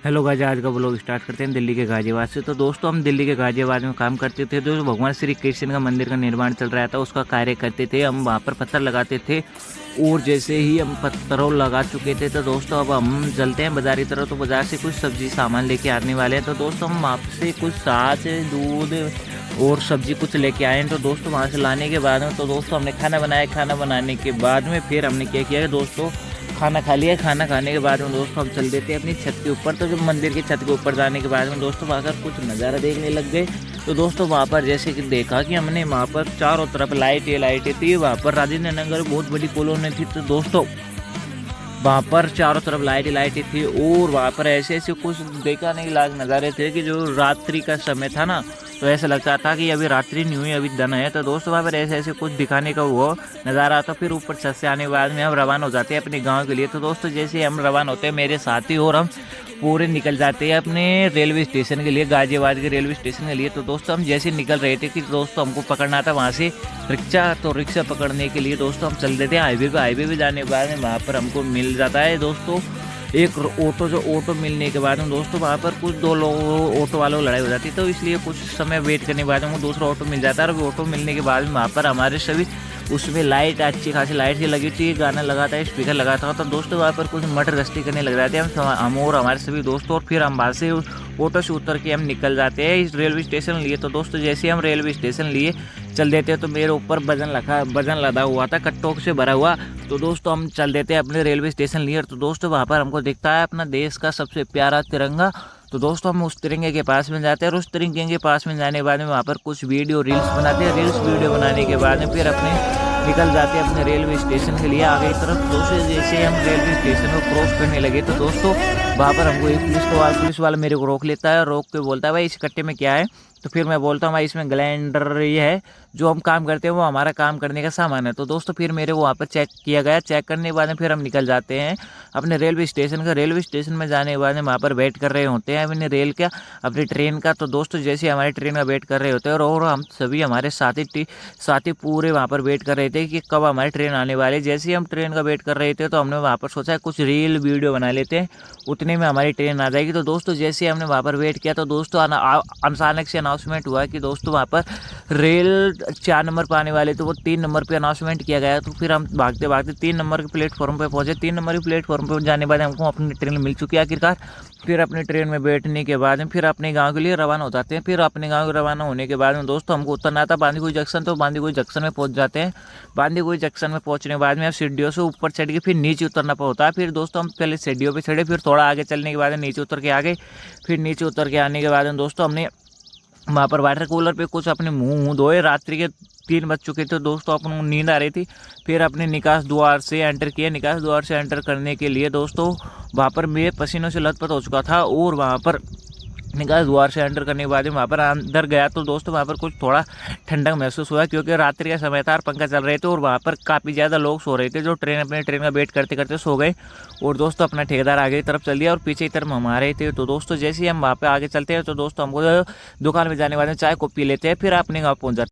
Hello guys, आज का blog start करते हैं दिल्ली के गाजियाबाद से। तो दोस्तों, हम दिल्ली के गाजियाबाद में काम करते थे। जो भगवान श्री कृष्ण का मंदिर का निर्माण चल रहा था, उसका कार्य करते थे। हम वहाँ पर पत्थर लगाते थे और जैसे ही हम पत्थरों लगा चुके थे तो दोस्तों अब हम चलते हैं बाजार की तरफ। तो बाज़ार से कुछ सब्जी सामान लेके आने वाले हैं। तो दोस्तों, हम वहाँ से कुछ छाछ, दूध और सब्जी कुछ लेके आए हैं। तो दोस्तों, वहाँ से लाने के बाद में तो दोस्तों हमने खाना बनाया। खाना बनाने के बाद में फिर हमने क्या किया कि दोस्तों खाना खा लिया। खाना खाने के बाद में दोस्तों हम चल देते हैं अपनी छत के ऊपर। तो जब मंदिर की छत के ऊपर जाने के बाद में दोस्तों वहाँ पर कुछ नज़ारा देखने लग गए। तो दोस्तों वहाँ पर जैसे कि देखा कि हमने वहाँ पर चारों तरफ लाइटें थी। वहाँ पर राजेंद्र नगर बहुत बड़ी कॉलोनी थी। तो दोस्तों वहाँ पर चारों तरफ लाइटें थी और वहाँ पर ऐसे कुछ देखने के लायक नज़ारे थे कि जो रात्रि का समय था ना, तो ऐसा लगता था कि अभी रात्रि नहीं हुई, अभी दिन है। तो दोस्तों वहाँ पर ऐसे कुछ दिखाने का वो नज़ारा आता। फिर ऊपर छत से आने के बाद में हम रवाना हो जाते हैं अपने गांव के लिए। तो दोस्तों जैसे हम रवाना होते हैं, मेरे साथी और हम पूरे निकल जाते हैं अपने रेलवे स्टेशन के लिए, गाजियाबाद के रेलवे स्टेशन के लिए। तो दोस्तों हम जैसे निकल रहे थे कि दोस्तों हमको पकड़ना था वहाँ से रिक्शा। तो रिक्शा पकड़ने के लिए दोस्तों हम चल देते हैं हाईवे पे। हाईवे पे जाने के बाद में वहाँ पर हमको मिल जाता है दोस्तों एक ऑटो। जो ऑटो मिलने के बाद में दोस्तों वहाँ पर कुछ दो लोग ऑटो वालों लड़ाई हो जाती है। तो इसलिए कुछ समय वेट करने के बाद में दूसरा ऑटो मिल जाता है। और ऑटो मिलने के बाद में वहाँ पर हमारे सभी उसमें लाइट अच्छी खासी लाइट सी लगी थी, गाना लगा था, स्पीकर लगा था। तो दोस्तों वहाँ पर कुछ मटर गश्ती करने लग रहे थे हम और हमारे सभी दोस्तों। और फिर हम वहाँ से ऑटो से उतर के हम निकल जाते हैं इस रेलवे स्टेशन लिए। तो दोस्तों जैसे हम रेलवे स्टेशन लिए चल देते हैं तो मेरे ऊपर वजन लदा हुआ था, कट्टों से भरा हुआ। तो दोस्तों हम चल देते हैं अपने रेलवे स्टेशन लिए। तो दोस्तों वहाँ पर हमको दिखता है अपना देश का सबसे प्यारा तिरंगा। तो दोस्तों हम उस तिरंगे के पास में जाते हैं और उस तिरंगे के पास में जाने के बाद में वहाँ पर कुछ वीडियो रील्स बनाते हैं। रील्स वीडियो बनाने के बाद में फिर अपने निकल जाते हैं अपने रेलवे स्टेशन के लिए आगे की तरफ। दोस्तों जैसे हम रेलवे स्टेशन को क्रॉस करने लगे तो दोस्तों वहाँ पर हमको एक पुलिस वाला मेरे को रोक लेता है। रोक के बोलता है भाई इस कट्टे में क्या है। तो फिर मैं बोलता हूँ भाई इसमें ग्राइंडर ये है, जो हम काम करते हैं वो हमारा काम करने का सामान है। तो दोस्तों फिर मेरे को वहाँ पर चेक किया गया। चेक करने के बाद में फिर हम निकल जाते हैं अपने रेलवे स्टेशन का। रेलवे स्टेशन में जाने के बाद में वहाँ पर वेट कर रहे होते हैं अपनी ट्रेन का। तो दोस्तों जैसे हमारी ट्रेन का वेट कर रहे होते हैं और हम सभी हमारे साथी पूरे वहाँ पर वेट कर रहे थे कि कब हमारी ट्रेन आने वाली। जैसे ही हम ट्रेन का वेट कर रहे थे तो हमने वहाँ पर सोचा कुछ रील वीडियो बना लेते हैं, उतने में हमारी ट्रेन आ जाएगी। तो दोस्तों जैसे हमने वहाँ पर वेट किया तो दोस्तों अचानक से अनाउंसमेंट हुआ कि दोस्तों वहाँ पर रेल 4 नंबर पर आने वाले। तो वो 3 नंबर पे अनाउंसमेंट किया गया। तो फिर हम भागते भागते 3 नंबर के प्लेटफॉर्म पे पहुँचे। 3 नंबर के प्लेटफॉर्म पर जाने के बाद हमको अपनी ट्रेन मिल चुकी है आखिरकार। फिर अपनी ट्रेन में बैठने के बाद में फिर अपने गांव के लिए रवाना हो जाते हैं। फिर अपने गांव के रवाना होने के बाद में दोस्तों हमको उतरना था बांदीकुई जंक्शन। तो बांदीकुई जंक्शन में पहुंच जाते हैं। बांदीकुई जंक्शन में पहुंचने के बाद में अब सीढ़ियों से ऊपर चढ़ के फिर नीचे उतरना होता है। फिर दोस्तों हम पहले सीढ़ियों पे चढ़े, फिर थोड़ा आगे चलने के बाद नीचे उतर के आ गए। फिर नीचे उतर के आने के बाद में दोस्तों हमने वहाँ पर वाटर कूलर पे कुछ अपने मुंह धोए। रात्रि के 3 बज चुके थे दोस्तों, अपन नींद आ रही थी। फिर अपने निकास द्वार से एंटर किया। निकास द्वार से एंटर करने के लिए दोस्तों वहाँ पर मैं पसीनों से लथपथ हो चुका था। और वहाँ पर निकास द्वार से एंटर करने के बाद वहाँ पर अंदर गया तो दोस्तों वहाँ पर कुछ थोड़ा ठंडक महसूस हुआ, क्योंकि रात्रि का समय था और पंखा चल रहे थे। और वहाँ पर काफ़ी ज़्यादा लोग सो रहे थे जो अपने ट्रेन का वेट करते करते सो गए। और दोस्तों अपना ठेकेदार आगे की तरफ चल दिया और पीछे की तरफ हम आ रहे थे। तो दोस्तों जैसे ही हम वहाँ पर आगे चलते हैं तो दोस्तों हमको दुकान में जाने के बाद चाय को पी लेते हैं, फिर अपने गाँव पहुँच जाते हैं।